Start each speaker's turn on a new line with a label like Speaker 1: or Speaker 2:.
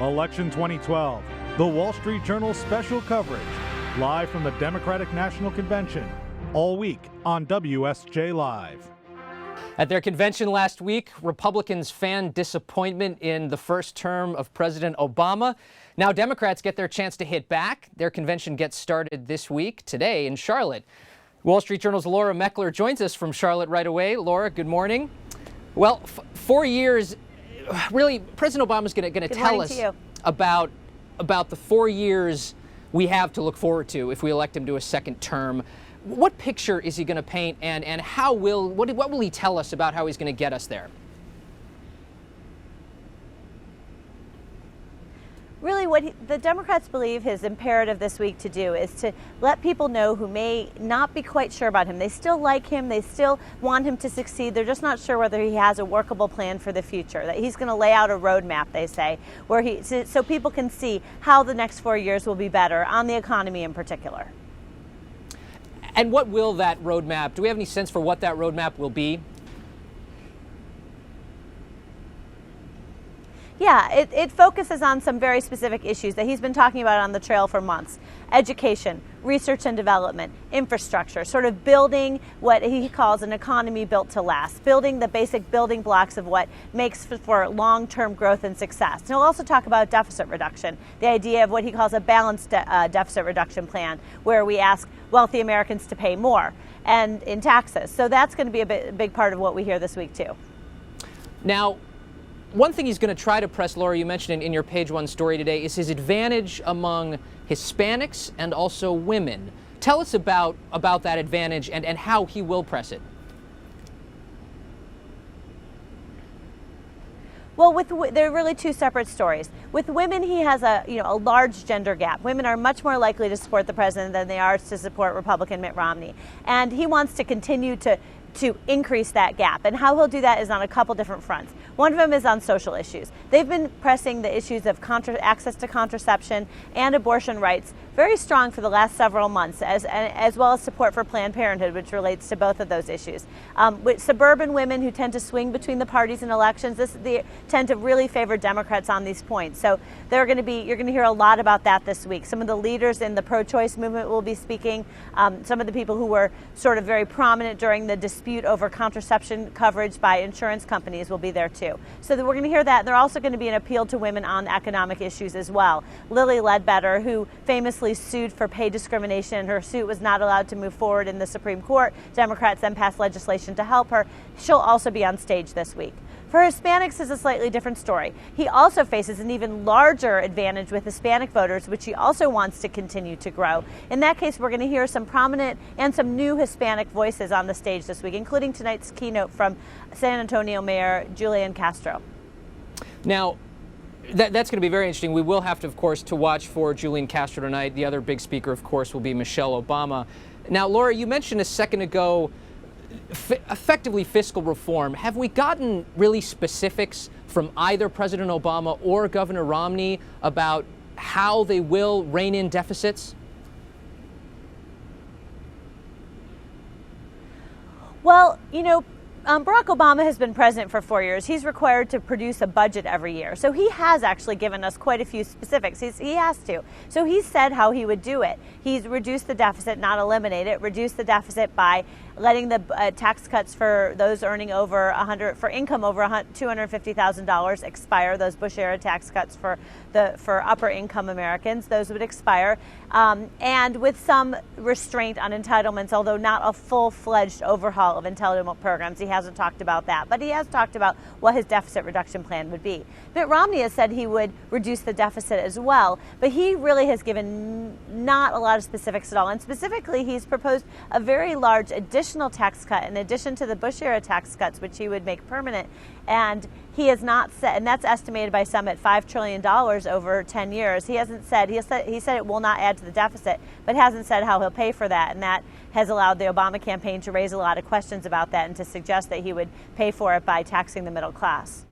Speaker 1: Election 2012, the Wall Street Journal special coverage, live from the Democratic National Convention, all week on WSJ Live.
Speaker 2: At their convention last week, Republicans fanned disappointment in the first term of President Obama. Now Democrats get their chance to hit back. Their convention gets started this week, today in Charlotte. Wall Street Journal's Laura Meckler joins us from Charlotte right away. Laura, good morning. Well, 4 years, really, President Obama's going to tell us about the 4 years we have to look forward to if we elect him to a second term. What picture is he going to paint, and what will he tell us about how he's going to get us there?
Speaker 3: Really, what the Democrats believe his imperative this week to do is to let people know who may not be quite sure about him. They still like him. They still want him to succeed. They're just not sure whether he has a workable plan for the future, that he's going to lay out a roadmap, they say, where so people can see how the next 4 years will be better on the economy in particular.
Speaker 2: And what will that roadmap, do we have any sense for what that roadmap will be?
Speaker 3: Yeah, it focuses on some very specific issues that he's been talking about on the trail for months. Education, research and development, infrastructure, sort of building what he calls an economy built to last, building the basic building blocks of what makes for long-term growth and success. And he'll also talk about deficit reduction, the idea of what he calls a balanced deficit reduction plan, where we ask wealthy Americans to pay more and in taxes. So that's going to be a big part of what we hear this week, too.
Speaker 2: Now, one thing he's going to try to press, Laura, you mentioned in your page one story today, is his advantage among Hispanics and also women. Tell us about that advantage and how he will press it.
Speaker 3: Well, they're really two separate stories. With women, he has a large gender gap. Women are much more likely to support the president than they are to support Republican Mitt Romney. And he wants to continue to increase that gap. And how he'll do that is on a couple different fronts. One of them is on social issues. They've been pressing the issues of access to contraception and abortion rights very strong for the last several months, as well as support for Planned Parenthood, which relates to both of those issues. With suburban women who tend to swing between the parties in elections, they tend to really favor Democrats on these points. So you're going to hear a lot about that this week. Some of the leaders in the pro-choice movement will be speaking. Some of the people who were sort of very prominent during the dispute over contraception coverage by insurance companies will be there too. So we're going to hear that. And there's also going to be an appeal to women on economic issues as well. Lilly Ledbetter, who famously sued for pay discrimination, her suit was not allowed to move forward in the Supreme Court. Democrats then passed legislation to help her. She'll also be on stage this week. For Hispanics, is a slightly different story. He also faces an even larger advantage with Hispanic voters, which he also wants to continue to grow. In that case, we're going to hear some prominent and some new Hispanic voices on the stage this week, including tonight's keynote from San Antonio Mayor Julian Castro.
Speaker 2: Now, that's going to be very interesting. We will have to, of course, to watch for Julian Castro tonight. The other big speaker, of course, will be Michelle Obama. Now, Laura, you mentioned a second ago effectively fiscal reform. Have we gotten really specifics from either President Obama or Governor Romney about how they will rein in deficits?
Speaker 3: Well, Barack Obama has been president for 4 years. He's required to produce a budget every year. So he has actually given us quite a few specifics. He has to. So he said how he would do it. He's reduced the deficit, not eliminate it, reduce the deficit by letting the tax cuts for those earning over income over $250,000 expire. Those Bush-era tax cuts for upper income Americans, those would expire, and with some restraint on entitlements, although not a full-fledged overhaul of entitlement programs. He hasn't talked about that, but he has talked about what his deficit reduction plan would be. Mitt Romney has said he would reduce the deficit as well, but he really has given not a lot of specifics at all. And specifically, he's proposed a very large additional tax cut in addition to the Bush-era tax cuts, which he would make permanent. And he has not said, and that's estimated by some at $5 trillion over 10 years. He hasn't said, he said it will not add to the deficit, but hasn't said how he'll pay for that. And that has allowed the Obama campaign to raise a lot of questions about that and to suggest that he would pay for it by taxing the middle class.